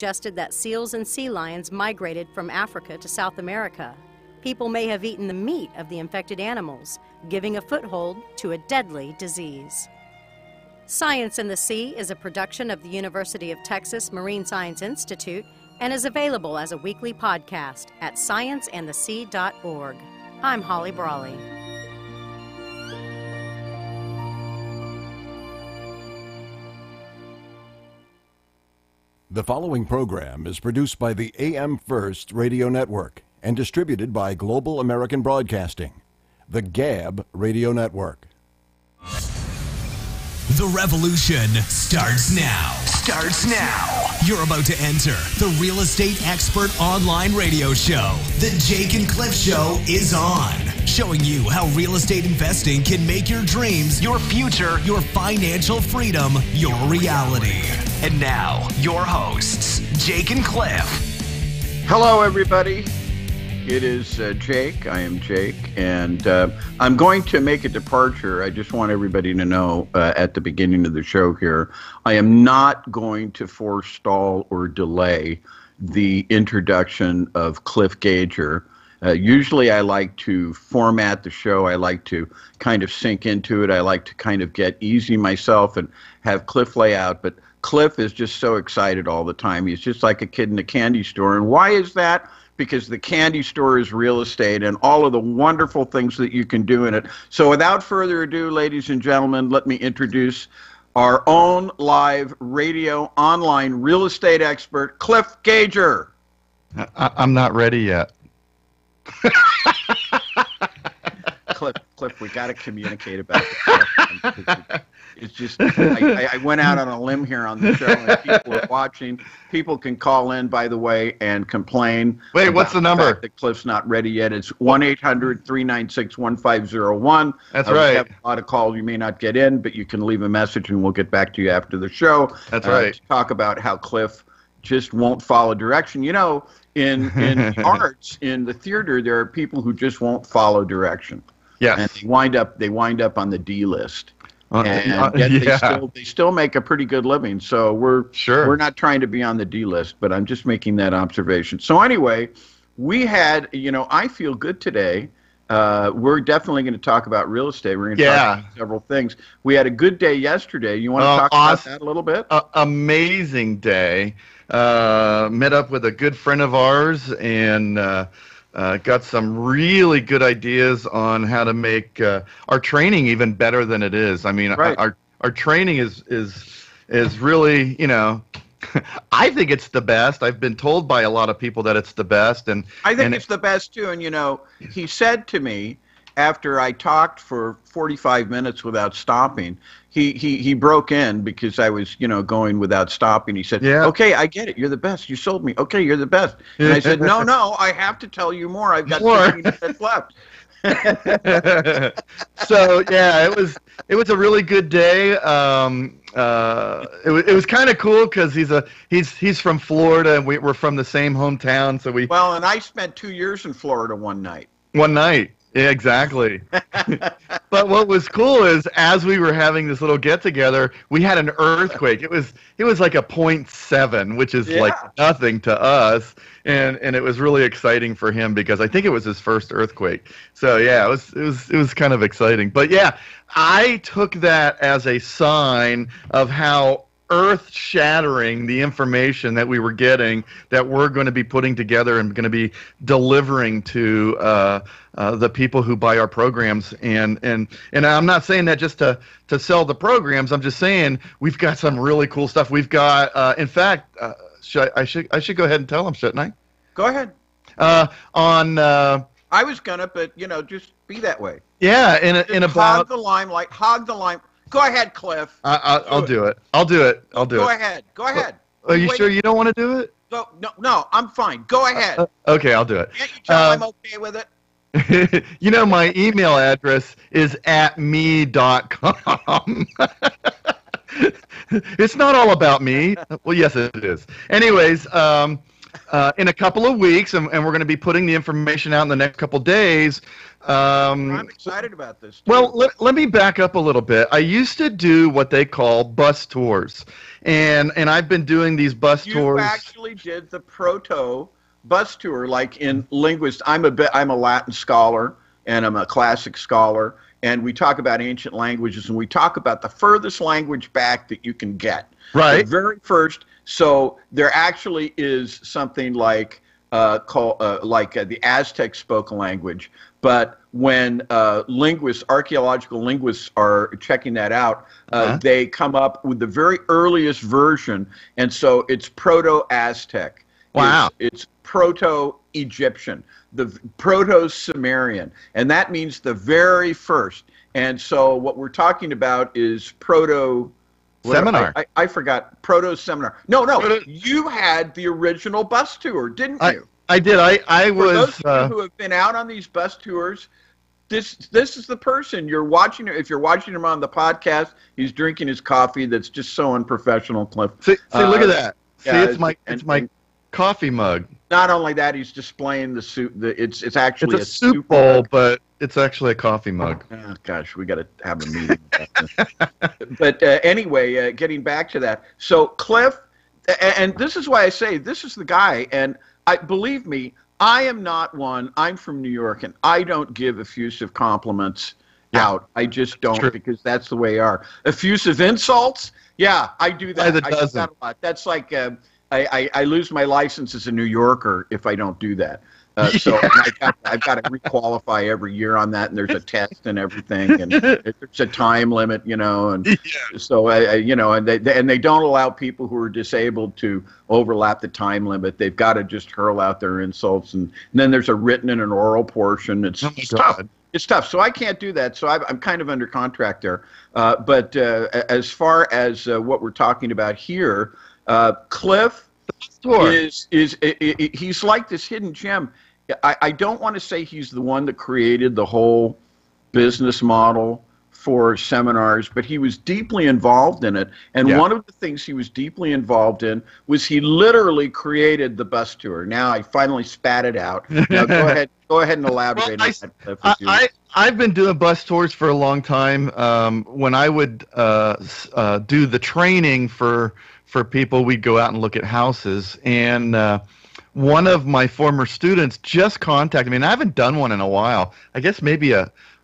suggested that seals and sea lions migrated from Africa to South America. People may have eaten the meat of the infected animals, giving a foothold to a deadly disease. Science in the Sea is a production of the University of Texas Marine Science Institute and is available as a weekly podcast at scienceandthesea.org. I'm Holly Brawley. The following program is produced by the AM First Radio Network and distributed by Global American Broadcasting, the GAB Radio Network. The revolution starts now. You're about to enter the Real Estate Expert Online Radio Show. The Jake and Cliff Show is on, showing you how real estate investing can make your dreams, your future, your financial freedom, your reality. And now, your hosts, Jake and Cliff. Hello, everybody. It is Jake. I am Jake, and I'm going to make a departure. I just want everybody to know at the beginning of the show here, I am not going to forestall or delay the introduction of Cliff Gager. Usually I like to format the show. I like to kind of sink into it. I like to kind of get easy myself and have Cliff lay out, but Cliff is just so excited all the time. He's just like a kid in a candy store. And why is that? Because the candy store is real estate and all of the wonderful things that you can do in it. So without further ado, ladies and gentlemen, let me introduce our own live radio online real estate expert, Cliff Gager. I'm not ready yet. Cliff, we got to communicate about this. It's just, I went out on a limb here on the show, and people are watching. People can call in, by the way, and complain. Wait, what's the number? That Cliff's not ready yet. It's 1-800-396-1501. That's right. We have a lot of calls. You may not get in, but you can leave a message, and we'll get back to you after the show. That's right. To talk about how Cliff just won't follow direction. You know, in the arts, in the theater, there are people who just won't follow direction. Yes. And they wind up on the D list. And yet they still make a pretty good living. So we're not trying to be on the D list, but I'm just making that observation. So anyway, we had, I feel good today. We're definitely going to talk about real estate. We're going to talk about several things. We had a good day yesterday. You want to talk about that a little bit? Amazing day. Met up with a good friend of ours and got some really good ideas on how to make our training even better than it is. I mean, right. our training is really, I think it's the best. I've been told by a lot of people that it's the best, and I think it's the best too. And he said to me after I talked for 45 minutes without stopping, he broke in because I was, going without stopping. He said, okay, I get it. You're the best. You sold me. Okay, you're the best. And I said, no, I have to tell you more. I've got 15 minutes left. So, yeah, it was a really good day. It was kind of cool because he's from Florida and we're from the same hometown. So and I spent 2 years in Florida one night. Yeah, exactly. But what was cool is as we were having this little get together, we had an earthquake. It was like a 0.7, which is like nothing to us, and it was really exciting for him because I think it was his first earthquake. So yeah, it was kind of exciting. But yeah, I took that as a sign of how earth-shattering the information that we were getting that we're going to be putting together and going to be delivering to the people who buy our programs. And I'm not saying that just to sell the programs. I'm just saying we've got some really cool stuff. We've got, in fact, I should go ahead and tell them, shouldn't I? Go ahead. I was gonna, but just be that way. Yeah, in about hog the limelight. Go ahead, Cliff. I'll do it. I'll do it. Go ahead. Are you sure you don't want to do it? No, I'm fine. Go ahead. Okay, I'll do it. Can't you tell I'm okay with it? My email address is @me.com. It's not all about me. Well, yes, it is. Anyways, in a couple of weeks, and we're going to be putting the information out in the next couple of days. I'm excited about this, too. Well, let me back up a little bit. I used to do what they call bus tours, and I've been doing these bus tours. You actually did the proto bus tour, like in linguist. I'm a Latin scholar, and I'm a classic scholar, and we talk about ancient languages, and we talk about the furthest language back that you can get. Right. The very first. So there actually is something like the Aztec spoke a language. But when archaeological linguists are checking that out, they come up with the very earliest version, and so it's Proto-Aztec. Wow. It's Proto-Egyptian, the Proto-Sumerian, and that means the very first. And so what we're talking about is Seminar. I forgot. Proto-seminar. No. You had the original bus tour, didn't you? I did. I was. For those of you who have been out on these bus tours, this is the person you're watching. If you're watching him on the podcast, he's drinking his coffee. That's just so unprofessional, Cliff. See, look at that. Yeah, see, it's my coffee mug. Not only that, he's displaying the soup. It's actually a soup bowl, mug. But it's actually a coffee mug. Oh, gosh, we got to have a meeting about this. But anyway, getting back to that. So Cliff, and this is why I say this is the guy. And believe me, I am not one. I'm from New York, and I don't give effusive compliments out. I just don't, because that's the way we are. Effusive insults, yeah, I do that. I do that a lot. That's like I lose my license as a New Yorker if I don't do that. So I've got to requalify every year on that, and there's a test and everything, and there's a time limit, and so and they don't allow people who are disabled to overlap the time limit. They've got to just hurl out their insults, and then there's a written and an oral portion. It's tough. It's tough. So I can't do that. So I'm kind of under contract there. But as far as what we're talking about here, Cliff he's like this hidden gem. I don't want to say he's the one that created the whole business model for seminars, but he was deeply involved in it. And one of the things he was deeply involved in was he literally created the bus tour. Now I finally spat it out. Now go ahead and elaborate on that. I've been doing bus tours for a long time. When I would do the training for people, we'd go out and look at houses. And one of my former students just contacted me, and I haven't done one in a while. I guess maybe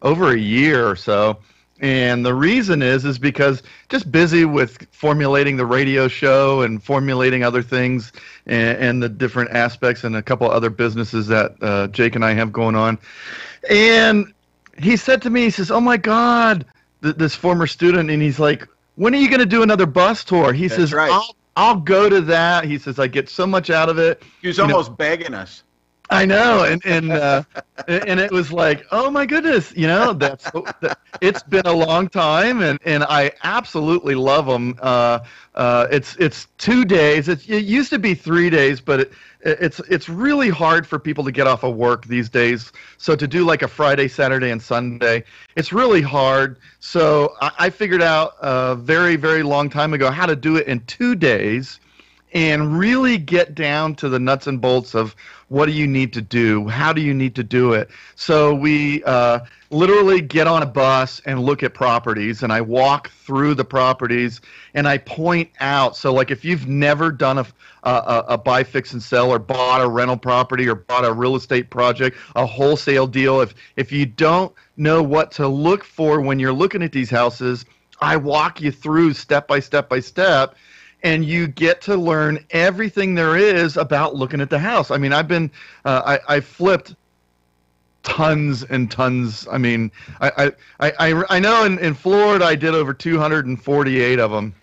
over a year or so. And the reason is because just busy with formulating the radio show and formulating other things and the different aspects and a couple other businesses that Jake and I have going on. And he said to me, he says, "Oh my God," this former student, and he's like, "When are you going to do another bus tour?" He says, right. I'll go to that. He says, "I get so much out of it." He was almost begging us. I know, and it was like, oh my goodness, it's been a long time, and I absolutely love them. It's 2 days. It used to be 3 days, but it's really hard for people to get off of work these days. So to do like a Friday, Saturday, and Sunday, it's really hard. So I figured out a very, very long time ago how to do it in 2 days and really get down to the nuts and bolts of what do you need to do, how do you need to do it. So we literally get on a bus and look at properties, and I walk through the properties and I point out. So like if you've never done a buy, fix, and sell, or bought a rental property, or bought a real estate project, a wholesale deal, if you don't know what to look for when you're looking at these houses, I walk you through step by step by step. And you get to learn everything there is about looking at the house. I mean, I flipped tons and tons. I mean, I know in Florida I did over 248 of them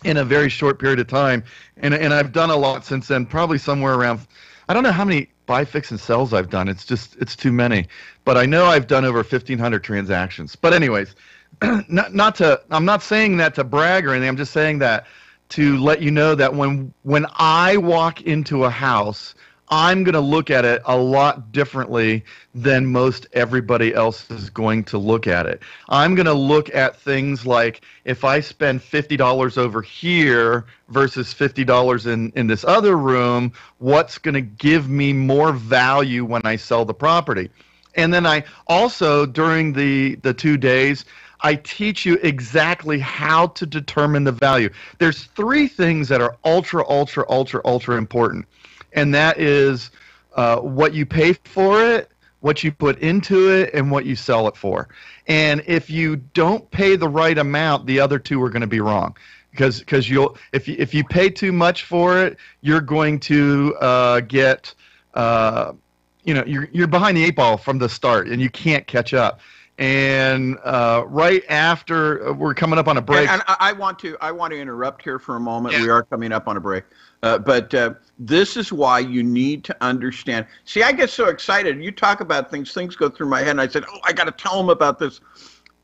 in a very short period of time, and I've done a lot since then. Probably somewhere around, I don't know how many buy, fix, and sells I've done. It's too many, but I know I've done over 1,500 transactions. But anyways, I'm not saying that to brag or anything. I'm just saying that to let you know that when I walk into a house, I'm going to look at it a lot differently than most everybody else is going to look at it. I'm going to look at things like, if I spend $50 over here versus $50 in this other room, what's going to give me more value when I sell the property? And then I also, during the 2 days, I teach you exactly how to determine the value. There's 3 things that are ultra important. And that is what you pay for it, what you put into it, and what you sell it for. And if you don't pay the right amount, the other 2 are going to be wrong. Because you'll if you pay too much for it, you're going to get you're behind the 8 ball from the start, and you can't catch up. And right after, we're coming up on a break. And I want to interrupt here for a moment. Yeah. We are coming up on a break. But this is why you need to understand. See, I get so excited. You talk about things go through my head, and I said, I got to tell them about this.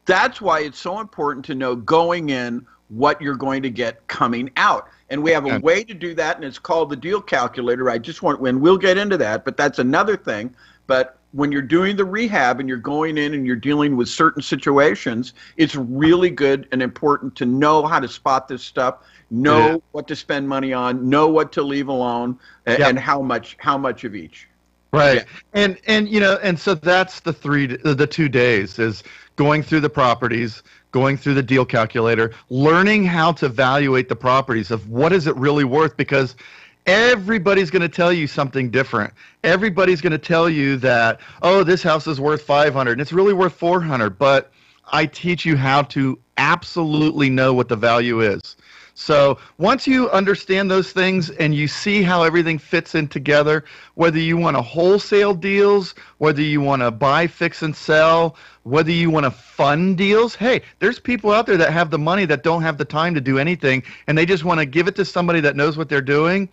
That's why it's so important to know going in what you're going to get coming out. And we have a way to do that, and it's called the deal calculator. And we'll get into that, but that's another thing. But when you're doing the rehab and you're going in and you're dealing with certain situations, it's really good and important to know how to spot this stuff, know what to spend money on, know what to leave alone, and how much of each. Right. Yeah. And so that's the 2 days is going through the properties, going through the deal calculator, learning how to evaluate the properties of what is it really worth, because everybody's going to tell you something different. Everybody's going to tell you that, this house is worth $500 and it's really worth $400, but I teach you how to absolutely know what the value is. So once you understand those things and you see how everything fits in together, whether you want to wholesale deals, whether you want to buy, fix, and sell, whether you want to fund deals, hey, there's people out there that have the money that don't have the time to do anything, and they just want to give it to somebody that knows what they're doing,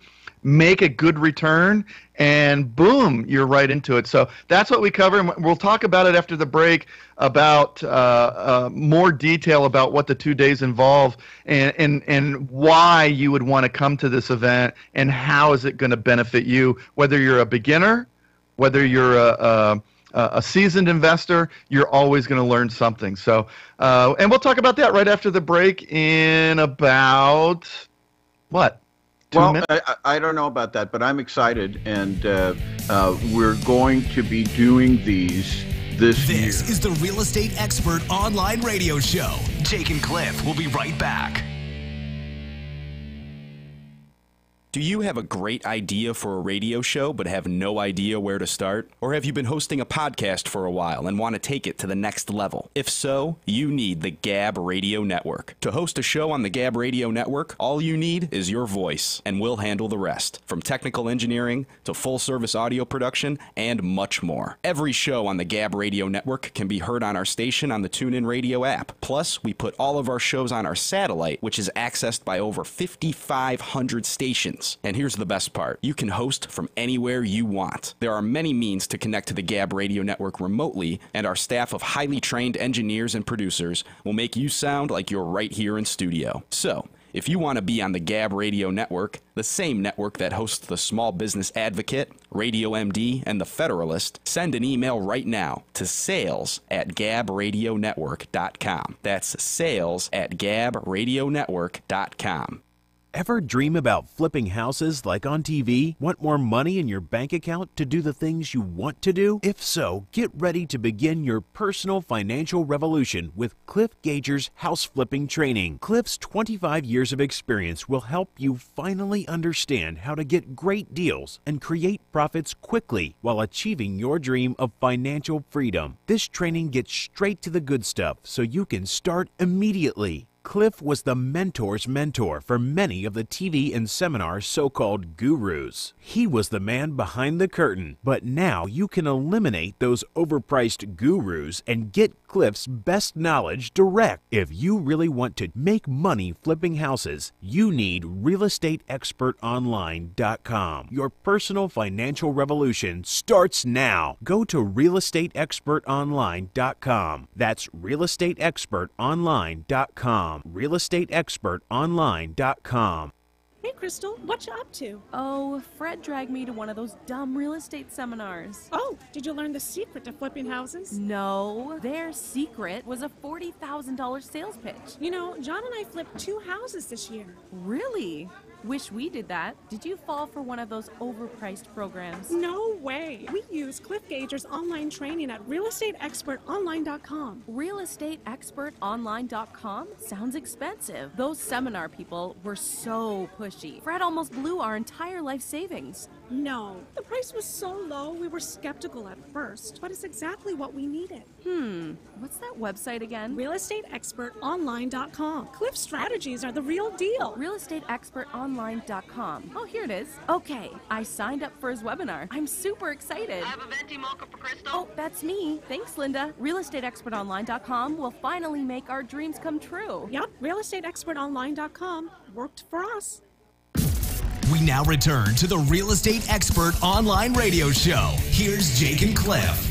make a good return, and boom, you're right into it. So that's what we cover, and we'll talk about it after the break, about more detail about what the 2 days involve, and why you would want to come to this event, and how is it going to benefit you, whether you're a beginner, whether you're a seasoned investor, you're always going to learn something. So, and we'll talk about that right after the break in about, what? Well, I don't know about that, but I'm excited, and we're going to be doing these this year. This is the Real Estate Expert Online Radio Show. Jake and Cliff will be right back. Do you have a great idea for a radio show but have no idea where to start? Or have you been hosting a podcast for a while and want to take it to the next level? If so, you need the Gab Radio Network. To host a show on the Gab Radio Network, all you need is your voice, and we'll handle the rest. From technical engineering to full-service audio production and much more. Every show on the Gab Radio Network can be heard on our station on the TuneIn Radio app. Plus, we put all of our shows on our satellite, which is accessed by over 5,500 stations. And here's the best part. You can host from anywhere you want. There are many means to connect to the Gab Radio Network remotely, and our staff of highly trained engineers and producers will make you sound like you're right here in studio. So, if you want to be on the Gab Radio Network, the same network that hosts the Small Business Advocate, Radio MD, and the Federalist, send an email right now to sales@gabradionetwork.com. That's sales@gabradionetwork.com. Ever dream about flipping houses like on TV? Want more money in your bank account to do the things you want to do? If so, get ready to begin your personal financial revolution with Cliff Gager's house flipping training. Cliff's 25 years of experience will help you finally understand how to get great deals and create profits quickly while achieving your dream of financial freedom. This training gets straight to the good stuff so you can start immediately. Cliff was the mentor's mentor for many of the TV and seminar so-called gurus. He was the man behind the curtain, but now you can eliminate those overpriced gurus and get Cliff's best knowledge direct. If you really want to make money flipping houses, you need realestateexpertonline.com. Your personal financial revolution starts now. Go to realestateexpertonline.com. That's realestateexpertonline.com. realestateexpertonline.com. Hey, Crystal, what you up to? Oh, Fred dragged me to one of those dumb real estate seminars. Oh, did you learn the secret to flipping houses? No, their secret was a $40,000 sales pitch. You know, John and I flipped 2 houses this year. Really? Wish we did that. Did you fall for one of those overpriced programs? No way. We use Cliff Gager's online training at realestateexpertonline.com. Realestateexpertonline.com? Sounds expensive. Those seminar people were so pushy. Fred almost blew our entire life savings. No, the price was so low we were skeptical at first, but it's exactly what we needed. What's that website again? realestateexpertonline.com. Cliff strategies are the real deal. realestateexpertonline.com. Oh, here it is. Okay, I signed up for his webinar. I'm super excited. I have a venti mocha for Crystal. Oh, that's me. Thanks, Linda. realestateexpertonline.com will finally make our dreams come true. Yep, realestateexpertonline.com worked for us. We now return to the Real Estate Expert Online Radio Show. Here's Jake and Cliff.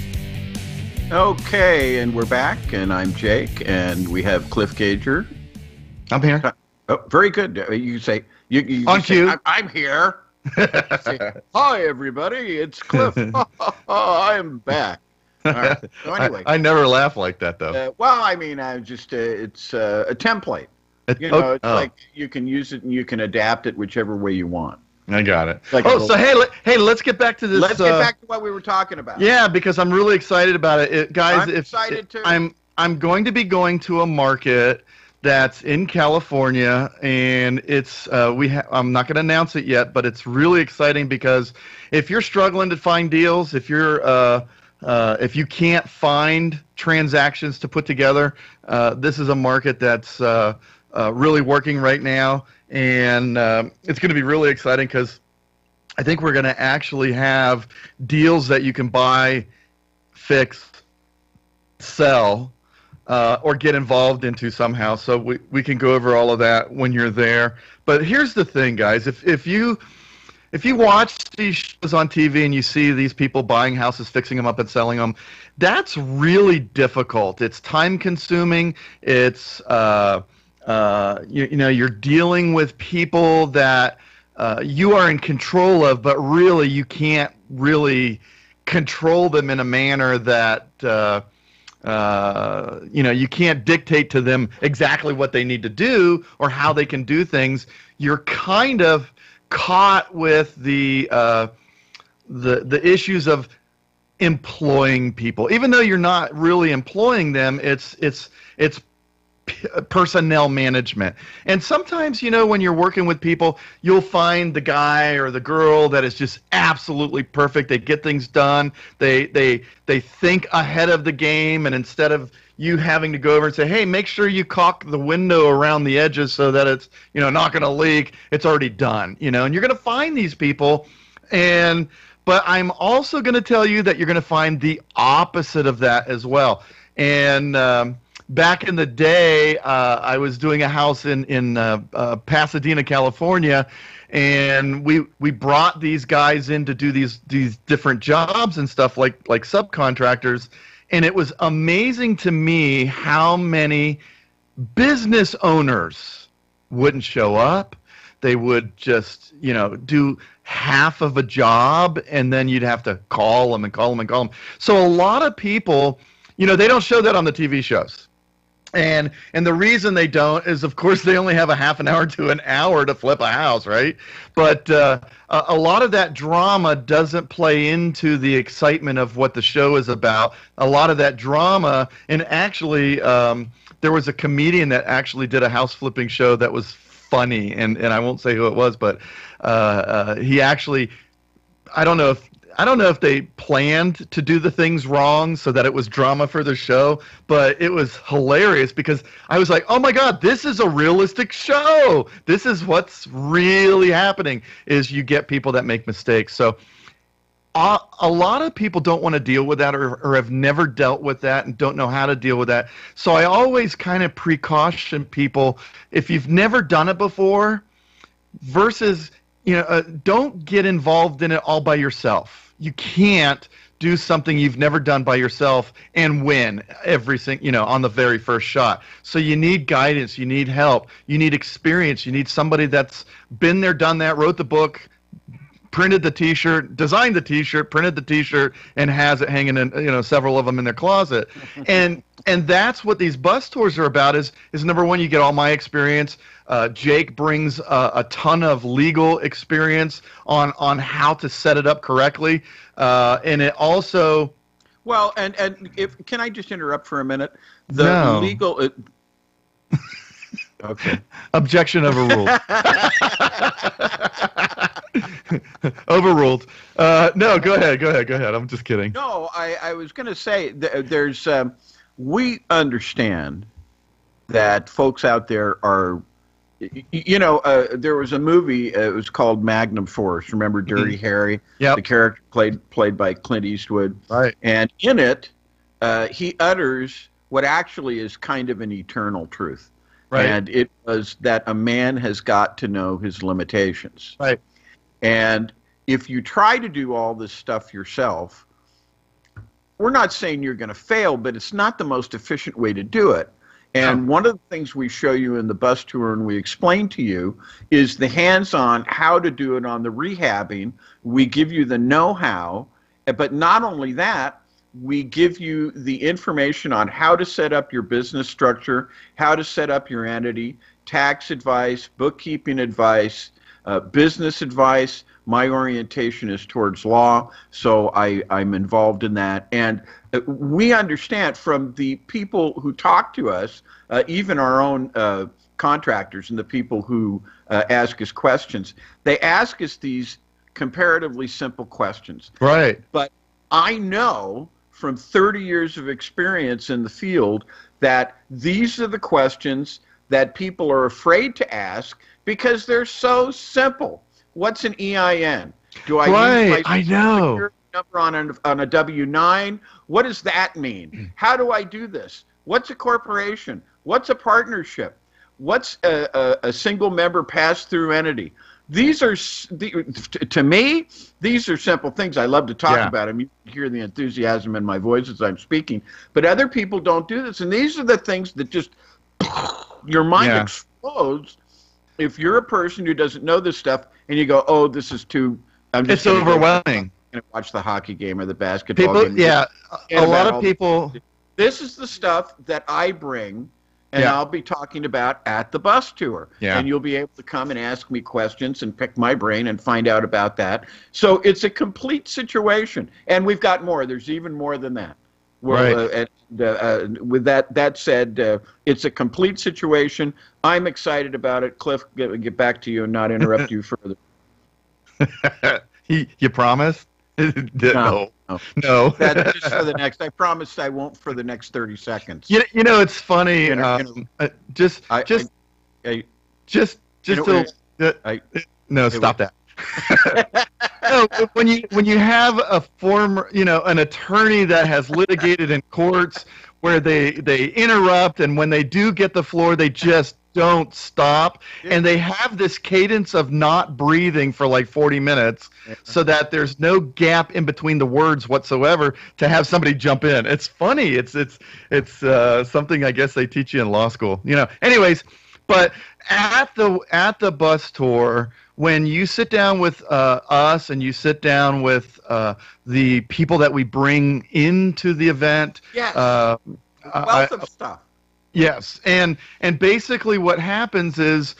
Okay, and we're back, and I'm Jake, and we have Cliff Gager. I'm here. Oh, very good. You say, you on say, cue. I'm here. Say, hi, everybody, it's Cliff. I'm back. All right. So anyway, I never laugh like that, though. well, I mean, I just it's a template. It's like you can use it and you can adapt it whichever way you want. I got it. Like so hey, let's get back to this. Let's get back to what we were talking about. Yeah, because I'm really excited about it, guys. I'm excited too. I'm going to be going to a market that's in California, and it's I'm not going to announce it yet, but it's really exciting because if you're struggling to find deals, if you can't find transactions to put together, this is a market that's really working right now, and it's going to be really exciting because I think we're going to actually have deals that you can buy, fix, sell, or get involved into somehow. So we can go over all of that when you're there. But here's the thing, guys. If you watch these shows on TV and you see these people buying houses, fixing them up, and selling them, that's really difficult. It's time-consuming. It's you're dealing with people that you are in control of, but really you can't really control them in a manner that you can't dictate to them exactly what they need to do or how they can do things. You're kind of caught with the issues of employing people, even though you're not really employing them. It's personnel management. And sometimes, when you're working with people, you'll find the guy or the girl that is just absolutely perfect. They get things done. They think ahead of the game, and instead of you having to go over and say, hey, make sure you caulk the window around the edges so that it's, not going to leak, it's already done, and you're going to find these people. But I'm also going to tell you that you're going to find the opposite of that as well. And back in the day, I was doing a house in Pasadena, California, and we brought these guys in to do these different jobs and stuff like subcontractors, and it was amazing to me how many business owners wouldn't show up. They would just do half of a job, and then you'd have to call them and call them and call them. So a lot of people, they don't show that on the TV shows. And the reason they don't is, of course, they only have a half an hour to an hour to flip a house, right? But a lot of that drama doesn't play into the excitement of what the show is about. A lot of that drama, and actually there was a comedian that actually did a house flipping show that was funny, and I won't say who it was, but he actually, I don't know if they planned to do the things wrong so that it was drama for the show, but it was hilarious because I was like, oh my God, this is a realistic show. This is what's really happening, is you get people that make mistakes. So a lot of people don't want to deal with that or have never dealt with that and don't know how to deal with that. So I always kind of precaution people, if you've never done it before, versus don't get involved in it all by yourself. You can't do something you've never done by yourself and win on the very first shot. So you need guidance, you need help, you need experience, you need somebody that's been there, done that, wrote the book, printed the T-shirt, designed the T-shirt, printed the T-shirt, and has it hanging in, several of them in their closet. And that's what these bus tours are about. Is number one, you get all my experience. Jake brings a ton of legal experience on how to set it up correctly, and it also. Well, and can I just interrupt for a minute? No. Legal. Okay. Objection overruled. Overruled. No, go ahead. I'm just kidding. No, I was going to say there's we understand that folks out there are, there was a movie. It was called Magnum Force. Remember Dirty Harry? Yeah. The character played by Clint Eastwood. Right. And in it, he utters what actually is kind of an eternal truth. Right. And it was that a man has got to know his limitations. Right. And if you try to do all this stuff yourself, we're not saying you're going to fail, but it's not the most efficient way to do it. And one of the things we show you in the bus tour and we explain to you is the hands-on how to do it on the rehabbing. We give you the know-how, but not only that, we give you the information on how to set up your business structure, how to set up your entity, tax advice, bookkeeping advice, business advice. My orientation is towards law, so I'm involved in that. And we understand from the people who talk to us, even our own contractors and the people who ask us questions, they ask us these comparatively simple questions. Right. But I know from 30 years of experience in the field that these are the questions that people are afraid to ask because they're so simple. What's an EIN? Do I use my Social Security number on a W-9? What does that mean? How do I do this? What's a corporation? What's a partnership? What's a single member pass-through entity? These are, to me, these are simple things. I love to talk about them. You hear the enthusiasm in my voice as I'm speaking. But other people don't do this. And these are the things that just, your mind explodes if you're a person who doesn't know this stuff and you go, oh, this is too, it's overwhelming. I'm going to watch the hockey game or the basketball game. A lot of people. This is the stuff that I bring. And I'll be talking about at the bus tour. Yeah. And you'll be able to come and ask me questions and pick my brain and find out about that. So it's a complete situation. And we've got more. There's even more than that. Right. With that said, it's a complete situation. I'm excited about it. Cliff, get back to you and not interrupt you further. You promise? No. That's just for the next. I promise I won't for the next 30 seconds. It's funny. Stop that. No, when you have a former, an attorney that has litigated in courts where they interrupt, and when they do get the floor, they just don't stop, and they have this cadence of not breathing for like 40 minutes so that there's no gap in between the words whatsoever to have somebody jump in. It's funny. It's something I guess they teach you in law school. Anyways, but at the bus tour, when you sit down with us and you sit down with the people that we bring into the event, wealth of stuff. Yes, and basically what happens is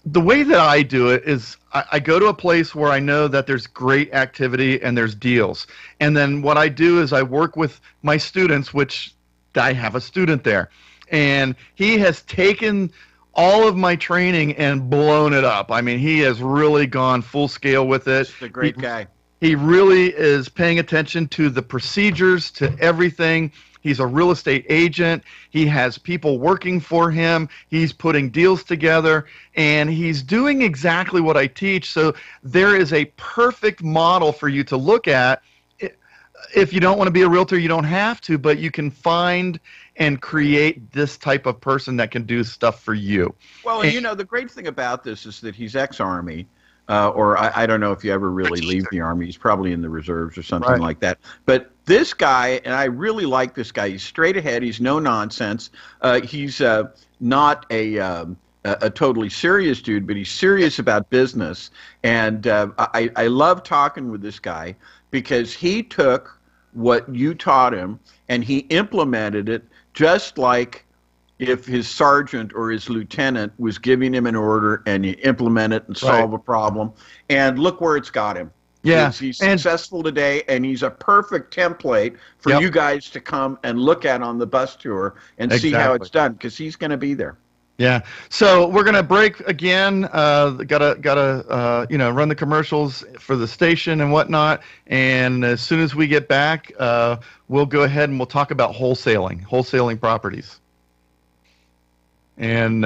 the way that I do it is I go to a place where I know that there's great activity and there's deals. And then what I do is I work with my students, which I have a student there. And he has taken all of my training and blown it up. I mean, he has really gone full scale with it. He's a great guy. He really is paying attention to the procedures, to everything. He's a real estate agent. He has people working for him. He's putting deals together, and he's doing exactly what I teach. So there is a perfect model for you to look at. If you don't want to be a realtor, you don't have to, but you can find and create this type of person that can do stuff for you. Well, and the great thing about this is that he's ex-Army. or I don't know if you ever really leave the Army. He's probably in the reserves or something like that. But this guy, and I really like this guy. He's straight ahead. He's no nonsense. He's not a totally serious dude, but he's serious about business. And I love talking with this guy because he took what you taught him and he implemented it just like if his sergeant or his lieutenant was giving him an order and you implement it and solve a problem. And look where it's got him. Yeah. He's successful today, and he's a perfect template for you guys to come and look at on the bus tour and see how it's done, because he's going to be there. Yeah. So we're gonna break again. Gotta run the commercials for the station and whatnot. And as soon as we get back, we'll go ahead and we'll talk about wholesaling properties. And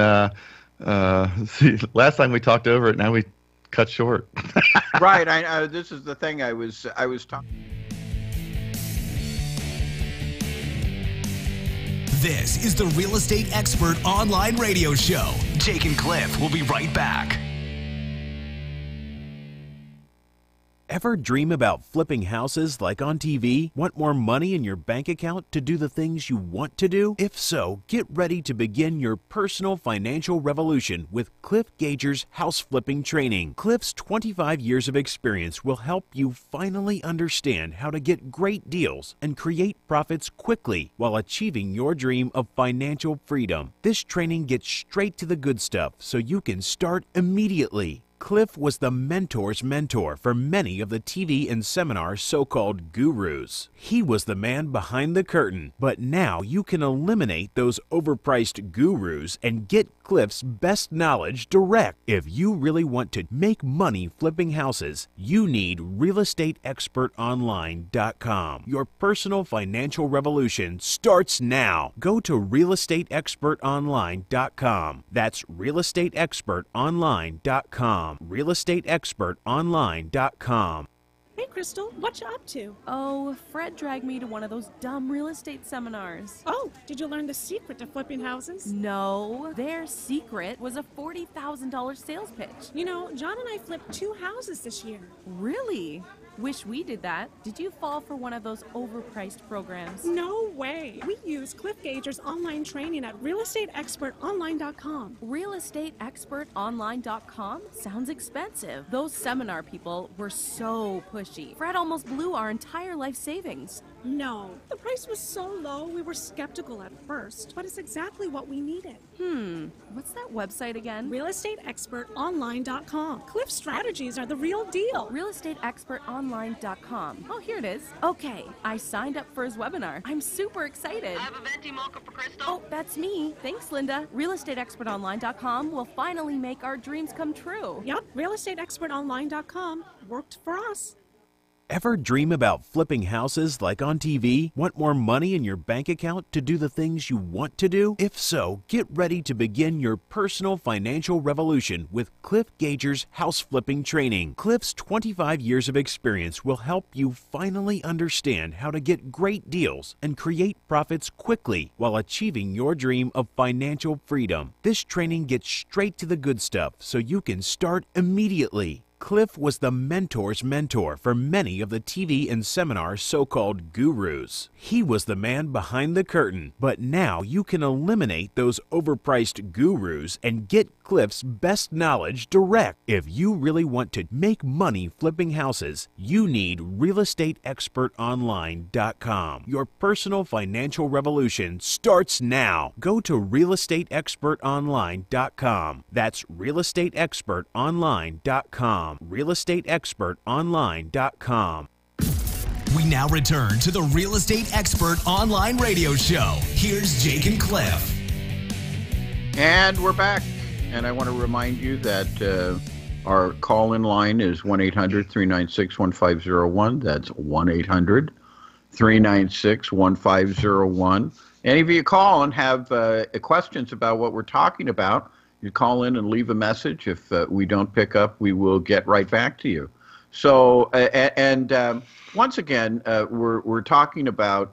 see, last time we talked over it. Now we cut short. Right. This is the thing I was talking. This is the Real Estate Expert Online Radio Show. Jake and Cliff will be right back. Ever dream about flipping houses like on TV? Want more money in your bank account to do the things you want to do? If so, get ready to begin your personal financial revolution with Cliff Gager's house flipping training. Cliff's 25 years of experience will help you finally understand how to get great deals and create profits quickly while achieving your dream of financial freedom. This training gets straight to the good stuff so you can start immediately. Cliff was the mentor's mentor for many of the TV and seminar so-called gurus. He was the man behind the curtain, but now you can eliminate those overpriced gurus and get Cliff's best knowledge direct. If you really want to make money flipping houses, you need realestateexpertonline.com. Your personal financial revolution starts now. Go to realestateexpertonline.com. That's realestateexpertonline.com. realestateexpertonline.com. Hey, Crystal, what you up to? Oh, Fred dragged me to one of those dumb real estate seminars. Oh, did you learn the secret to flipping houses? No, their secret was a $40,000 sales pitch. You know, John and I flipped 2 houses this year. Really? Wish we did that. Did you fall for one of those overpriced programs? No way. We use Cliff Gager's online training at realestateexpertonline.com. Realestateexpertonline.com? Sounds expensive. Those seminar people were so pushy. Fred almost blew our entire life savings. No, the price was so low we were skeptical at first, but it's exactly what we needed. What's that website again? realestateexpertonline.com. Cliff strategies are the real deal. realestateexpertonline.com. Oh, here it is. Okay, I signed up for his webinar. I'm super excited. I have a venti mocha for Crystal. Oh, that's me. Thanks, Linda. realestateexpertonline.com will finally make our dreams come true. Yep, realestateexpertonline.com worked for us. Ever dream about flipping houses like on TV? Want more money in your bank account to do the things you want to do? If so, get ready to begin your personal financial revolution with Cliff Gager's house flipping training. Cliff's 25 years of experience will help you finally understand how to get great deals and create profits quickly while achieving your dream of financial freedom. This training gets straight to the good stuff so you can start immediately. Cliff was the mentor's mentor for many of the TV and seminar so-called gurus. He was the man behind the curtain, but now you can eliminate those overpriced gurus and get Cliff's best knowledge direct. If you really want to make money flipping houses, you need realestateexpertonline.com. Your personal financial revolution starts now. Go to realestateexpertonline.com. That's realestateexpertonline.com. realestateexpertonline.com. We now return to the Real Estate Expert Online Radio Show. Here's Jake and Cliff. And we're back. And I want to remind you that our call-in line is 1-800-396-1501. That's 1-800-396-1501. Any of you call and have questions about what we're talking about, you call in and leave a message. If we don't pick up, we will get right back to you. So, once again, we're talking about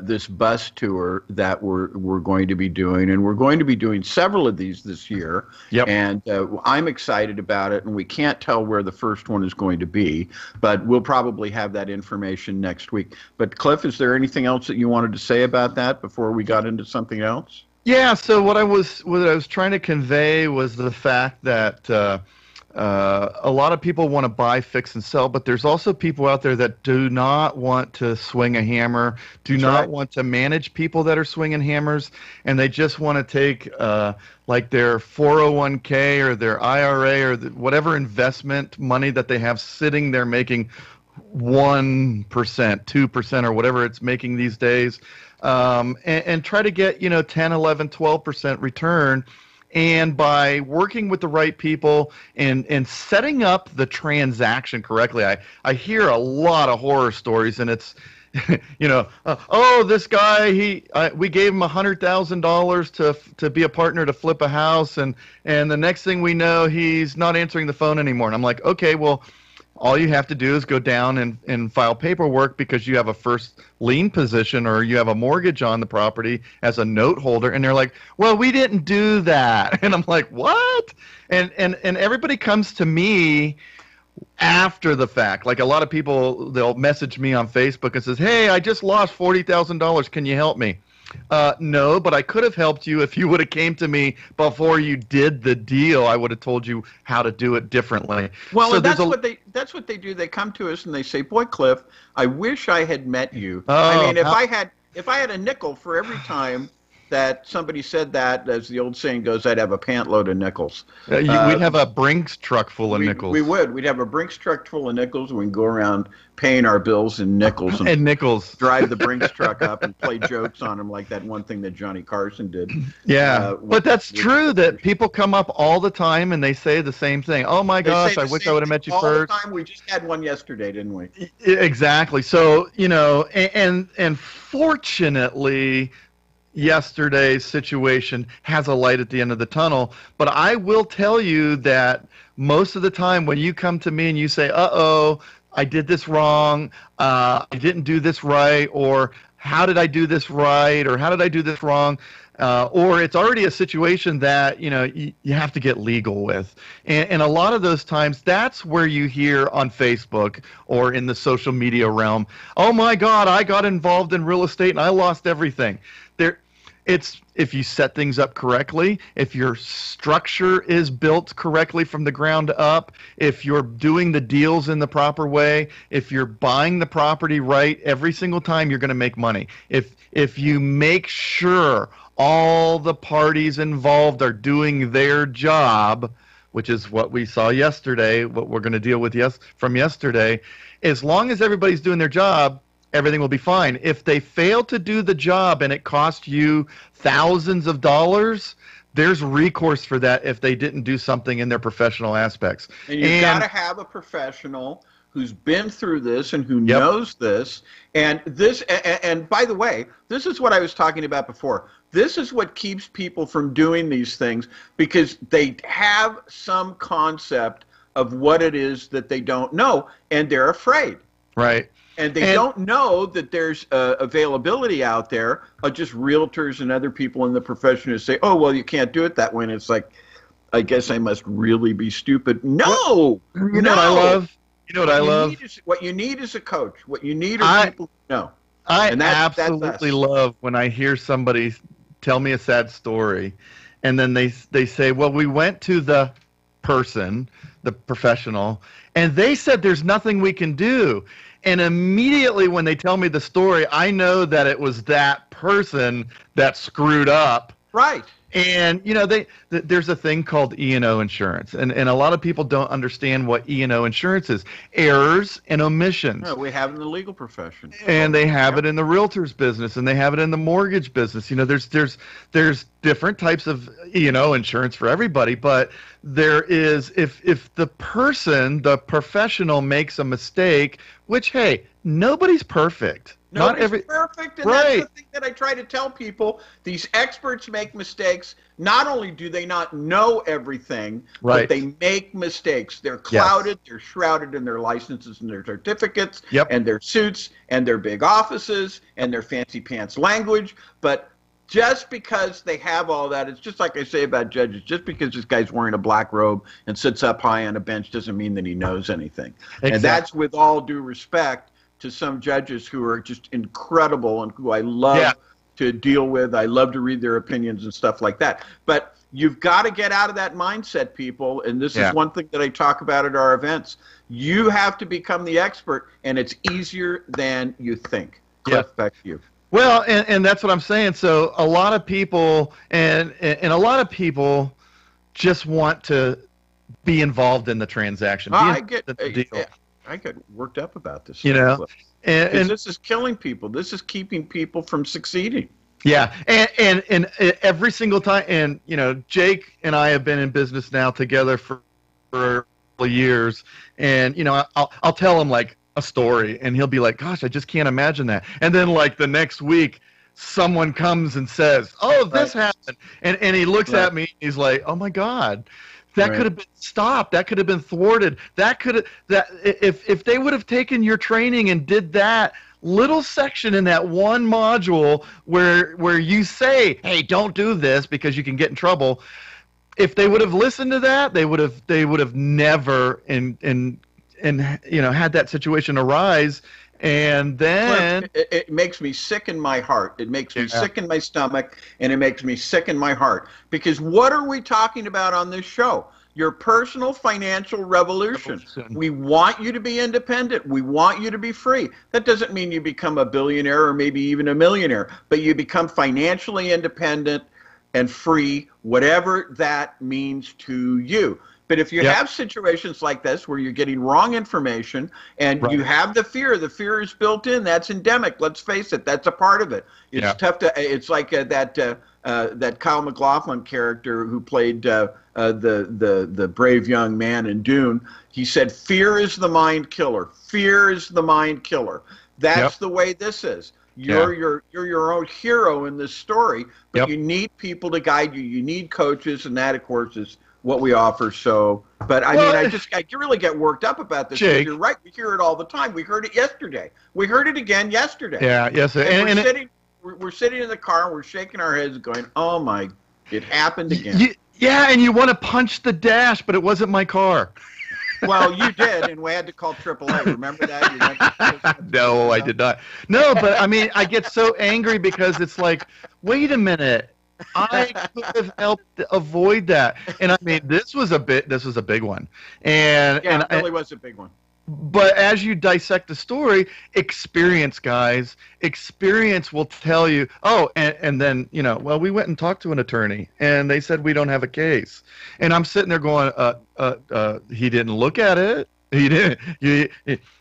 this bus tour that we're going to be doing, and we're going to be doing several of these this year. Yep. And I'm excited about it, and we can't tell where the first one is going to be, but we'll probably have that information next week. But Cliff, is there anything else that you wanted to say about that before we got into something else? Yeah. So what I was trying to convey was the fact that a lot of people want to buy, fix, and sell, but there's also people out there that do not want to swing a hammer, do not want to manage people that are swinging hammers, and they just want to take like their 401k or their IRA or whatever investment money that they have sitting there making 1%, 2%, or whatever it's making these days, and try to get 10, 11, 12% return. And by working with the right people and setting up the transaction correctly, I hear a lot of horror stories, and it's, this guy, we gave him $100,000 to be a partner to flip a house, and the next thing we know, he's not answering the phone anymore. And I'm like, okay, well, all you have to do is go down and file paperwork because you have a first lien position or you have a mortgage on the property as a note holder. And they're like, well, we didn't do that. And I'm like, what? And everybody comes to me after the fact. Like a lot of people, they'll message me on Facebook and says, hey, I just lost $40,000. Can you help me? No, but I could have helped you if you would have came to me before you did the deal. I would have told you how to do it differently. Well, so that's what they do. They come to us and they say, "Boy, Cliff, I wish I had met you." I mean, if I had a nickel for every time that somebody said that, as the old saying goes, I'd have a pant load of nickels. We'd have a Brinks truck full of nickels. We would. We'd have a Brinks truck full of nickels. We can go around paying our bills in nickels. And nickels. Drive the Brinks truck up and play jokes on them like that one thing that Johnny Carson did. Yeah, but that's true that people come up all the time and they say the same thing. Oh, my gosh, I wish I would have met you first. All the time. We just had one yesterday, didn't we? Exactly. So, and fortunately, yesterday's situation has a light at the end of the tunnel. But I will tell you that most of the time when you come to me and you say, uh-oh, I did this wrong, I didn't do this right, or how did I do this right, or how did I do this wrong, or it's already a situation that you have to get legal with. And a lot of those times, that's where you hear on Facebook or in the social media realm, oh my God, I got involved in real estate and I lost everything. It's if you set things up correctly, if your structure is built correctly from the ground up, if you're doing the deals in the proper way, if you're buying the property right every single time, you're going to make money. If you make sure all the parties involved are doing their job, which is what we saw yesterday, what we're going to deal with from yesterday, as long as everybody's doing their job, everything will be fine. If they fail to do the job and it costs you thousands of dollars, there's recourse for that if they didn't do something in their professional aspects. And you've got to have a professional who's been through this and who knows this. And by the way, this is what I was talking about before. This is what keeps people from doing these things, because they have some concept of what it is that they don't know, and they're afraid. Right. And they don't know that there's availability out there of just realtors and other people in the profession who say, oh, well, you can't do it that way. And it's like, I guess I must really be stupid. No! You know what I love? What you need is a coach. What you need are people who know. I absolutely love when I hear somebody tell me a sad story, and then they say, well, we went to the person, the professional, and they said there's nothing we can do. And immediately when they tell me the story, I know that it was that person that screwed up. Right. And, there's a thing called E&O insurance. And a lot of people don't understand what E&O insurance is. Errors and omissions. No, we have it in the legal profession. And they have it in the realtor's business, and they have it in the mortgage business. There's different types of E&O insurance for everybody, but there is, if the person, the professional, makes a mistake, which, hey, nobody's perfect. Nobody's perfect, and that's the thing that I try to tell people. These experts make mistakes. Not only do they not know everything, but they make mistakes. They're clouded, they're shrouded in their licenses and their certificates and their suits and their big offices and their fancy pants language. But just because they have all that, it's just like I say about judges, just because this guy's wearing a black robe and sits up high on a bench doesn't mean that he knows anything. Exactly. And that's with all due respect to some judges who are just incredible and who I love to deal with. I love to read their opinions and stuff like that. But you've got to get out of that mindset, people, and this is one thing that I talk about at our events. You have to become the expert, and it's easier than you think. Cliff, back to you. Well, and that's what I'm saying. So a lot of people and a lot of people just want to be involved in the transaction. I get worked up about this. You know, and this is killing people. This is keeping people from succeeding. Yeah, and every single time, and you know, Jake and I have been in business now together for years, and you know, I'll tell him like a story, and he'll be like, "Gosh, I just can't imagine that." And then like the next week, someone comes and says, "Oh, this happened," and he looks at me, and he's like, "Oh my God." That could have been stopped. That could have been thwarted. If they would have taken your training and did that little section in that one module where you say, "Hey, don't do this because you can get in trouble." If they would have listened to that, they would have never had that situation arise. And then it makes me sick in my heart. It makes me sick in my stomach, and it makes me sick in my heart. Because what are we talking about on this show? Your personal financial revolution. We want you to be independent. We want you to be free. That doesn't mean you become a billionaire or maybe even a millionaire, but you become financially independent and free, whatever that means to you. But if you have situations like this where you're getting wrong information and you have the fear is built in. That's endemic. Let's face it. That's a part of it. It's tough to. It's like that Kyle MacLachlan character who played the brave young man in Dune. He said, "Fear is the mind killer. Fear is the mind killer." That's the way this is. You're your own hero in this story, but you need people to guide you. You need coaches, and that, of course, is what we offer. So, but I mean, I really get worked up about this. Jake, you're right. We hear it all the time. We heard it yesterday. We heard it again yesterday. Yeah, yes. And we're sitting in the car and we're shaking our heads going, "Oh my, it happened again." And you want to punch the dash, but it wasn't my car. Well, you did, and we had to call AAA. Remember that? No, I did not. No, but I mean, I get so angry because it's like, wait a minute. I could have helped avoid that, and I mean, this was a big one, and it really was a big one. But as you dissect the story, experience, guys, experience will tell you. Oh, and then well, we went and talked to an attorney, and they said we don't have a case, and I'm sitting there going, he didn't look at it. He didn't.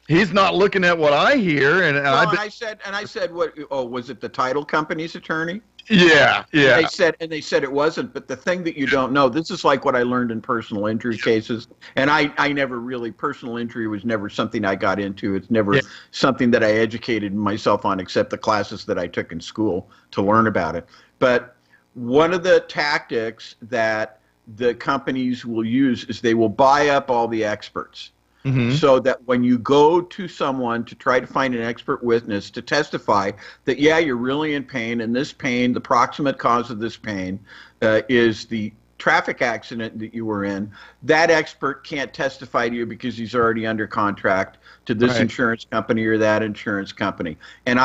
He's not looking at what I hear, and I said, what? Oh, was it the title company's attorney? Yeah. They said it wasn't. But the thing that you don't know, this is like what I learned in personal injury cases, and I never really, personal injury was never something I got into. It's never something that I educated myself on, except the classes that I took in school to learn about it. But one of the tactics that the companies will use is they will buy up all the experts. Mm-hmm. So that when you go to someone to try to find an expert witness to testify that, you're really in pain, and this pain, the proximate cause of this pain is the traffic accident that you were in, that expert can't testify to you because he's already under contract to this insurance company or that insurance company. And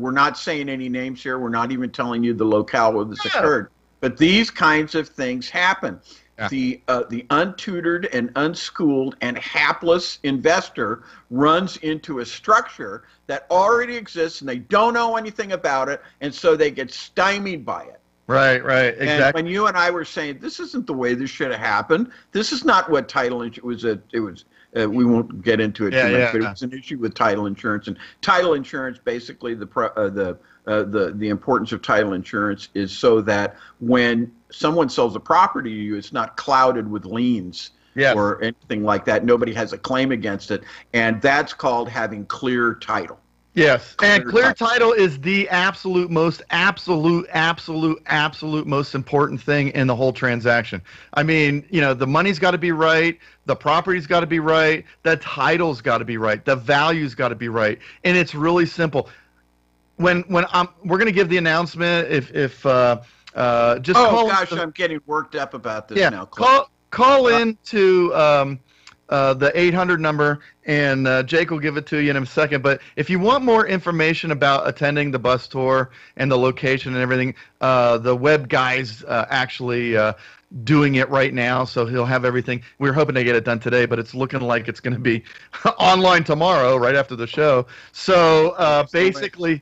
we're not saying any names here. We're not even telling you the locale where this occurred. But these kinds of things happen. Yeah. The untutored and unschooled and hapless investor runs into a structure that already exists, and they don't know anything about it, and so they get stymied by it. Right, exactly. And when you and I were saying this isn't the way this should have happened, this is not what title insurance was. We won't get into it too much, but it was an issue with title insurance. And title insurance, basically, the importance of title insurance is so that when someone sells a property to you, it's not clouded with liens or anything like that. Nobody has a claim against it, and that's called having clear title. Yes, and clear title is the absolute most important thing in the whole transaction. I mean, the money's got to be right, the property's got to be right, the title's got to be right, the value's got to be right, and it's really simple. When we're going to give the announcement, if just call. I'm getting worked up about this now. Call in to the 800 number, and Jake will give it to you in a second. But if you want more information about attending the bus tour and the location and everything, the web guy's actually doing it right now, so he'll have everything. We were hoping to get it done today, but it's looking like it's going to be online tomorrow, right after the show. So basically,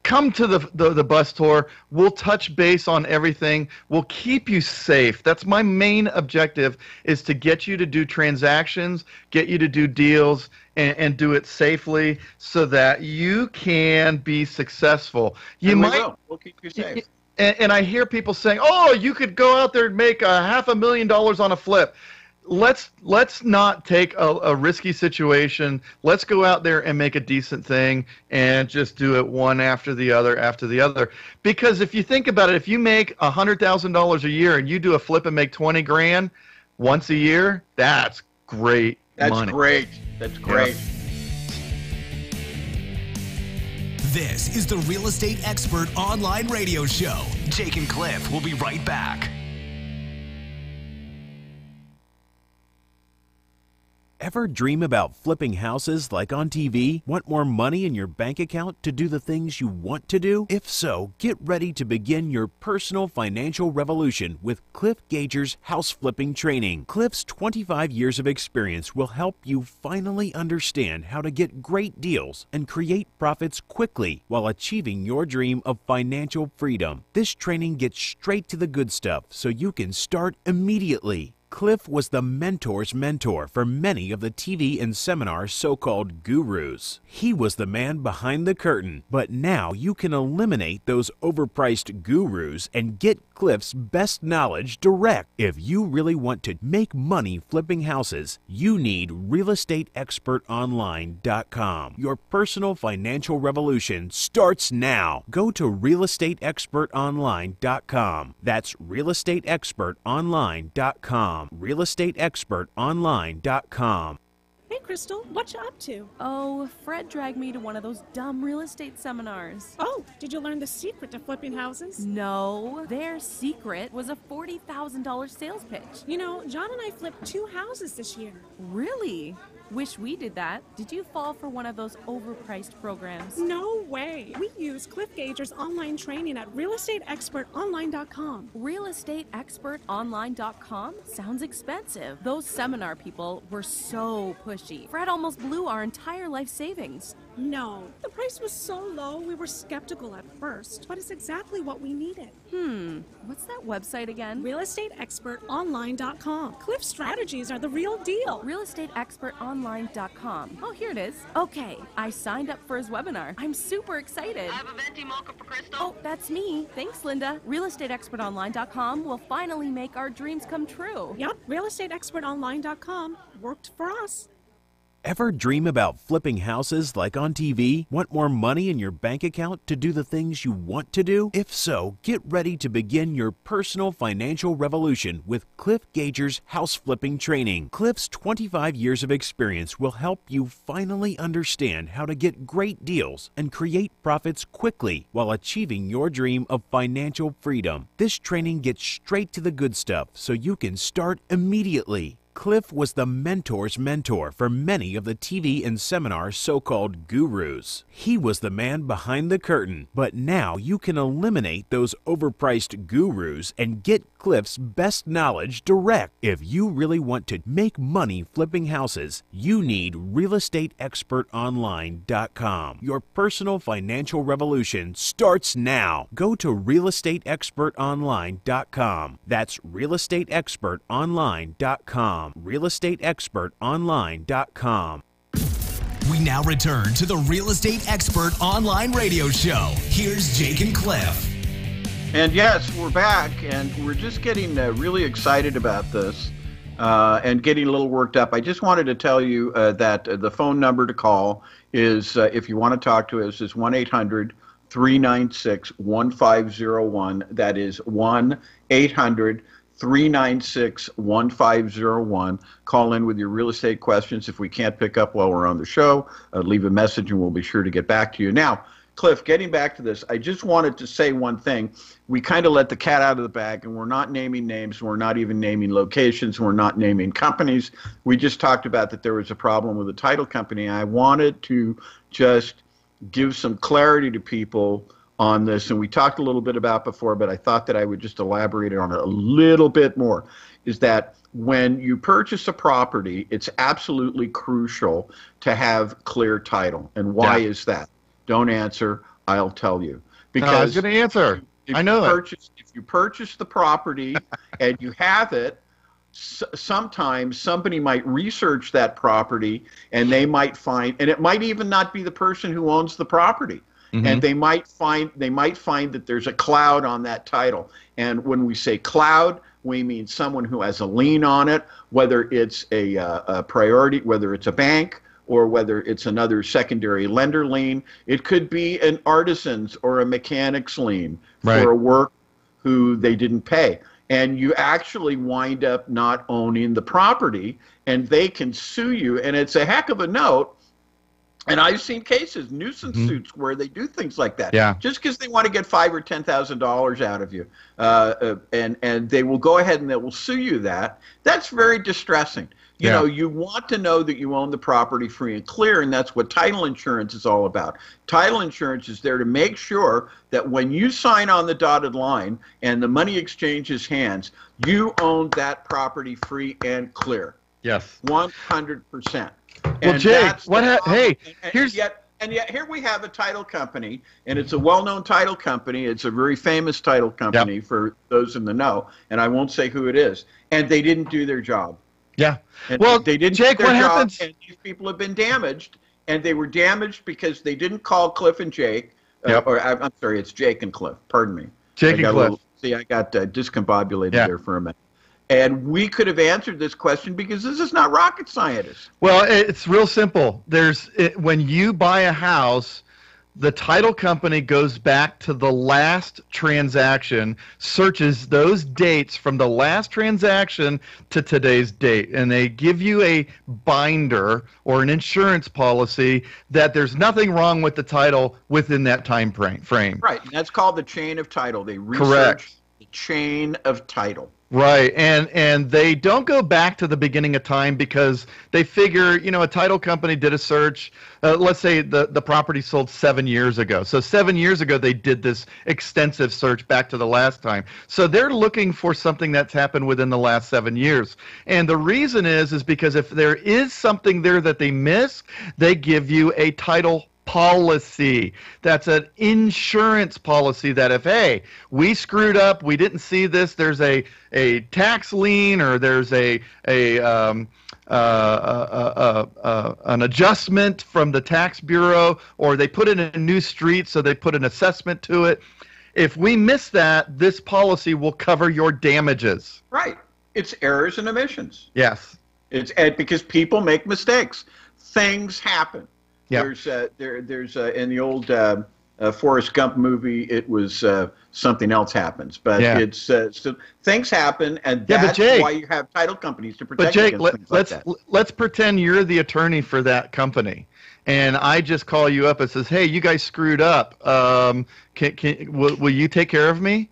come to the bus tour. We'll touch base on everything. We'll keep you safe. That's my main objective, is to get you to do transactions, get you to do deals, and do it safely so that you can be successful. We'll keep you safe. And I hear people saying, "Oh, you could go out there and make $500,000 on a flip." Let's not take a risky situation. Let's go out there and make a decent thing and just do it one after the other. Because if you think about it, if you make $100,000 a year and you do a flip and make $20,000 once a year, that's great money. That's great. This is the Real Estate Expert Online Radio Show. Jake and Cliff will be right back. Ever dream about flipping houses like on TV? Want more money in your bank account to do the things you want to do? If so, get ready to begin your personal financial revolution with Cliff Gager's house flipping training. Cliff's 25 years of experience will help you finally understand how to get great deals and create profits quickly while achieving your dream of financial freedom. This training gets straight to the good stuff so you can start immediately. Cliff was the mentor's mentor for many of the TV and seminar so-called gurus. He was the man behind the curtain, but now you can eliminate those overpriced gurus and get Cliff's best knowledge direct. If you really want to make money flipping houses, you need realestateexpertonline.com. Your personal financial revolution starts now. Go to realestateexpertonline.com. That's realestateexpertonline.com. realestateexpertonline.com. Hey, Crystal, what you up to? Oh, Fred dragged me to one of those dumb real estate seminars. Oh, did you learn the secret to flipping houses? No, their secret was a $40,000 sales pitch. You know, John and I flipped 2 houses this year. Really? Wish we did that. Did you fall for one of those overpriced programs? No way. We use Cliff Gager's online training at realestateexpertonline.com. Realestateexpertonline.com? Sounds expensive. Those seminar people were so pushy. Fred almost blew our entire life savings. No, the price was so low we were skeptical at first, but it's exactly what we needed. What's that website again? realestateexpertonline.com. Cliff's strategies are the real deal. realestateexpertonline.com. Oh, here it is. Okay, I signed up for his webinar. I'm super excited. I have a venti mocha for Crystal. Oh, that's me. Thanks, Linda. realestateexpertonline.com will finally make our dreams come true. Yep, realestateexpertonline.com worked for us. Ever dream about flipping houses like on TV? Want more money in your bank account to do the things you want to do? If so, get ready to begin your personal financial revolution with Cliff Gager's house flipping training. Cliff's 25 years of experience will help you finally understand how to get great deals and create profits quickly while achieving your dream of financial freedom. This training gets straight to the good stuff so you can start immediately. Cliff was the mentor's mentor for many of the TV and seminar so-called gurus. He was the man behind the curtain, but now you can eliminate those overpriced gurus and get Cliff's best knowledge direct. If you really want to make money flipping houses, you need realestateexpertonline.com. Your personal financial revolution starts now. Go to realestateexpertonline.com. That's realestateexpertonline.com. realestateexpertonline.com. We now return to the Real Estate Expert Online Radio Show. Here's Jake and Cliff. And yes, we're back, and we're just getting really excited about this. and getting a little worked up. I just wanted to tell you that the phone number to call is, if you want to talk to us, is 1-800-396-1501. That is 1-800-396-1501. Call in with your real estate questions. If we can't pick up while we're on the show, leave a message and we'll be sure to get back to you. Now, Cliff, getting back to this, I just wanted to say one thing. We kind of let the cat out of the bag, and we're not naming names. We're not even naming locations. We're not naming companies. We just talked about that there was a problem with a title company. I wanted to just give some clarity to people on this, and we talked a little bit about before, but I thought that I would just elaborate on it a little bit more, is that when you purchase a property, it's absolutely crucial to have clear title. And why is that? Don't answer. I'll tell you. Because I was going to answer. I know it. If you purchase the property and you have it, sometimes somebody might research that property and they might find, and it might even not be the person who owns the property. Mm-hmm. And they might find that there's a cloud on that title. And when we say cloud, we mean someone who has a lien on it, whether it's a priority, whether it's a bank, or whether it's another secondary lender lien. It could be an artisan's or a mechanic's lien for a work who they didn't pay. And you actually wind up not owning the property, and they can sue you. And it's a heck of a note. And I've seen cases, nuisance suits, where they do things like that. Yeah. Just because they want to get $5,000 or $10,000 out of you, and they will go ahead and they will sue you. That's very distressing. You know, you want to know that you own the property free and clear, and that's what title insurance is all about. Title insurance is there to make sure that when you sign on the dotted line and the money exchanges hands, you own that property free and clear. Yes. 100%. Well, Jake, And yet here we have a title company, and it's a well-known title company. It's a very famous title company for those in the know, and I won't say who it is. And they didn't do their job. Yeah. And well, they didn't Jake, do their what job, happens? and these people have been damaged, and they were damaged because they didn't call Cliff and Jake. Or I'm sorry, it's Jake and Cliff. Pardon me. Jake and Cliff. I got discombobulated there for a minute. And we could have answered this question because this is not rocket science. Well, it's real simple. When you buy a house, the title company goes back to the last transaction, searches those dates from the last transaction to today's date, and they give you a binder or an insurance policy that there's nothing wrong with the title within that time frame. Right, and that's called the chain of title. They research the chain of title. Right, and they don't go back to the beginning of time because they figure, a title company did a search. Let's say the property sold 7 years ago. So 7 years ago, they did this extensive search back to the last time. So they're looking for something that's happened within the last 7 years. And the reason is because if there is something there that they miss, they give you a title policy. That's an insurance policy that if, hey, we screwed up, we didn't see this, there's a tax lien or there's an adjustment from the tax bureau, or they put in a new street, so they put an assessment to it. If we miss that, this policy will cover your damages. Right. It's errors and omissions. Yes. It's because people make mistakes. Things happen. Yeah. There's in the old Forrest Gump movie, it was something else happens, but it's so things happen, and that's why you have title companies to protect against things like that. Let's pretend you're the attorney for that company, and I just call you up and says, "Hey, you guys screwed up. Will you take care of me?"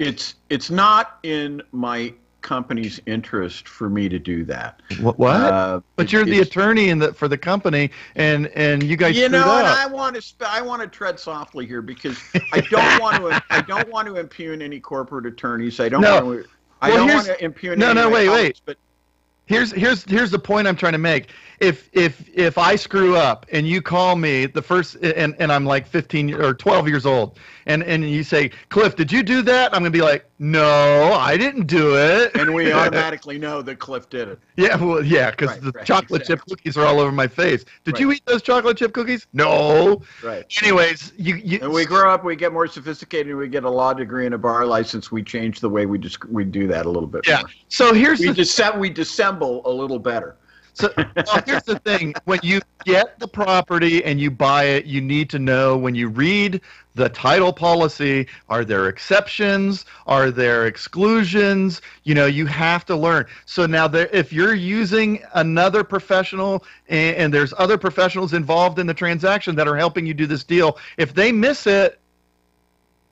It's not in my company's interest for me to do that. What? But you're the attorney for the company, and you guys. And I want to tread softly here because I don't want to impugn any corporate attorneys. I don't want to impugn. Wait. Here's the point I'm trying to make. If I screw up and you call me the first and I'm like 15 or 12 years old and you say, Cliff, did you do that? I'm gonna be like, no, I didn't do it. And we automatically know that Cliff did it. Yeah, well, yeah, because the chocolate chip cookies are all over my face. Did you eat those chocolate chip cookies? No. Right. Anyways, and we grow up, we get more sophisticated, we get a law degree and a bar license. We change the way we do that a little bit. Yeah. More. So here's we dissemble a little better. So here's the thing. When you get the property and you buy it, you need to know when you read the title policy, are there exceptions? Are there exclusions? You have to learn. So now if you're using another professional and there's other professionals involved in the transaction that are helping you do this deal, if they miss it,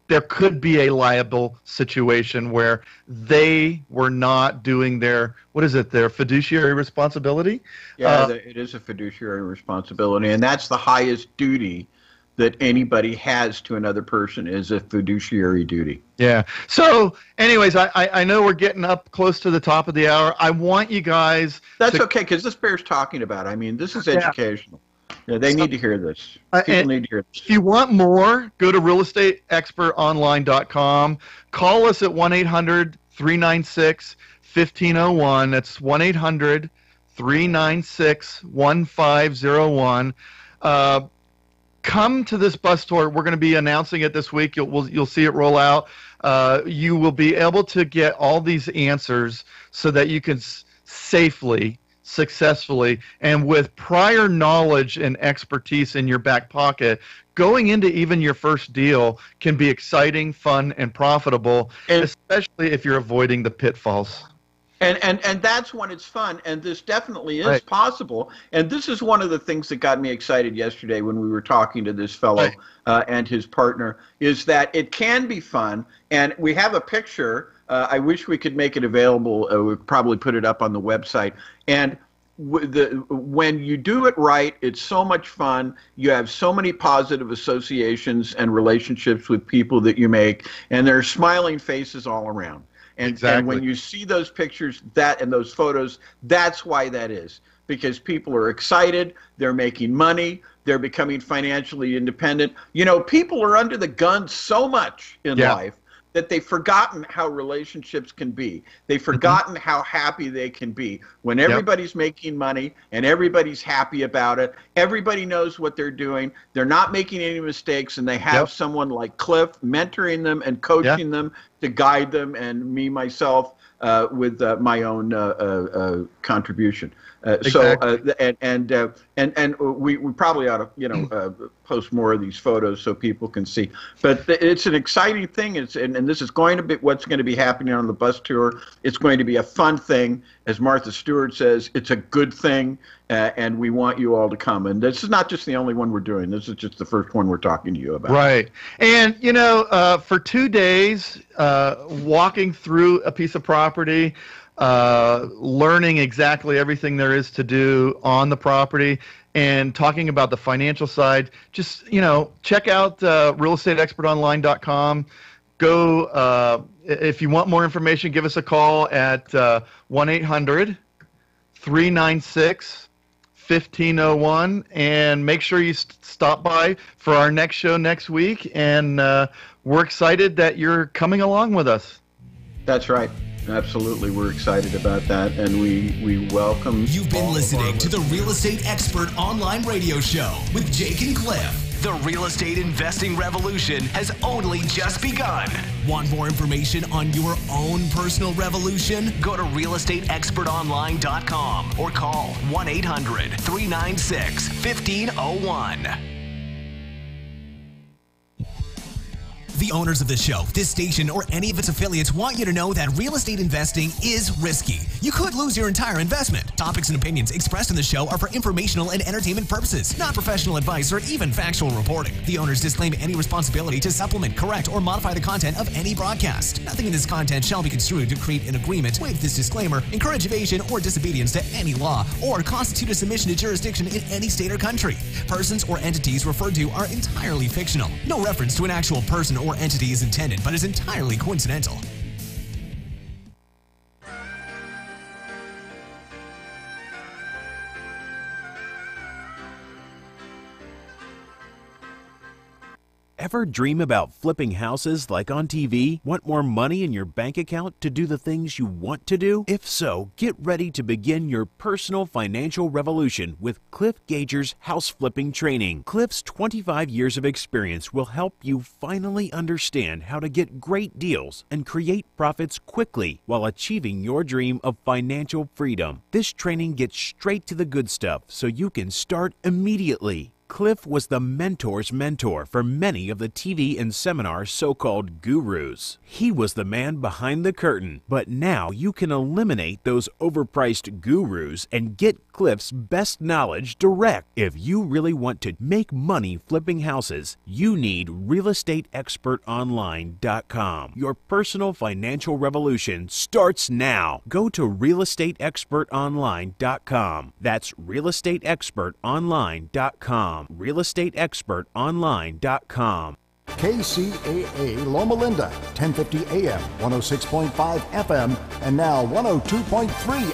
there could be a liable situation where they were not doing their fiduciary responsibility? Yeah, it is a fiduciary responsibility, and that's the highest duty that anybody has to another person is a fiduciary duty. Yeah. So anyways, I know we're getting up close to the top of the hour. I want you guys... That's okay, because this bears talking about. I mean, this is educational. Yeah, they need to hear this. People need to hear this. If you want more, go to realestateexpertonline.com. Call us at 1-800-396-1501. That's 1-800-396-1501. Come to this bus tour. We're going to be announcing it this week. You'll see it roll out. You will be able to get all these answers so that you can safely, successfully, and with prior knowledge and expertise in your back pocket, going into even your first deal can be exciting, fun, and profitable, especially if you're avoiding the pitfalls. And that's when it's fun, and this definitely is possible. And this is one of the things that got me excited yesterday when we were talking to this fellow and his partner, is that it can be fun. And we have a picture. I wish we could make it available. We'd probably put it up on the website. And when you do it right, it's so much fun. You have so many positive associations and relationships with people that you make, and there are smiling faces all around. And when you see those pictures and those photos, that's why that is. Because people are excited, they're making money, they're becoming financially independent. People are under the gun so much in life that they've forgotten how relationships can be. They've forgotten how happy they can be. When everybody's making money and everybody's happy about it, everybody knows what they're doing, they're not making any mistakes, and they have someone like Cliff mentoring them and coaching them to guide them, and me, myself, with my own contribution. So and we probably ought to post more of these photos so people can see. But it's an exciting thing. And this is going to be what's going to be happening on the bus tour. It's going to be a fun thing, as Martha Stewart says. It's a good thing, and we want you all to come. And this is not just the only one we're doing. This is just the first one we're talking to you about. Right. And for 2 days, walking through a piece of property, learning exactly everything there is to do on the property, and talking about the financial side, just check out realestateexpertonline.com. Go if you want more information, give us a call at 1-800-396-1501, and make sure you stop by for our next show next week. And we're excited that you're coming along with us. That's right. Absolutely. We're excited about that, and we welcome. You've been listening to the Real Estate Expert Online Radio Show with Jake and Cliff. The real estate investing revolution has only just begun. Want more information on your own personal revolution? Go to realestateexpertonline.com or call 1-800-396-1501. The owners of the show, this station, or any of its affiliates want you to know that real estate investing is risky. You could lose your entire investment. Topics and opinions expressed in the show are for informational and entertainment purposes, not professional advice or even factual reporting. The owners disclaim any responsibility to supplement, correct, or modify the content of any broadcast. Nothing in this content shall be construed to create an agreement, waive this disclaimer, encourage evasion or disobedience to any law, or constitute a submission to jurisdiction in any state or country. Persons or entities referred to are entirely fictional. No reference to an actual person or entity is intended, but is entirely coincidental. Ever dream about flipping houses like on TV? Want more money in your bank account to do the things you want to do? If so, get ready to begin your personal financial revolution with Cliff Gager's house flipping training. Cliff's 25 years of experience will help you finally understand how to get great deals and create profits quickly while achieving your dream of financial freedom. This training gets straight to the good stuff so you can start immediately. Cliff was the mentor's mentor for many of the TV and seminar so-called gurus. He was the man behind the curtain, but now you can eliminate those overpriced gurus and get Cliff's best knowledge direct. If you really want to make money flipping houses, you need realestateexpertonline.com. Your personal financial revolution starts now. Go to realestateexpertonline.com. That's realestateexpertonline.com. realestateexpertonline.com. KCAA Loma Linda, 1050 AM, 106.5 FM, and now 102.3 FM.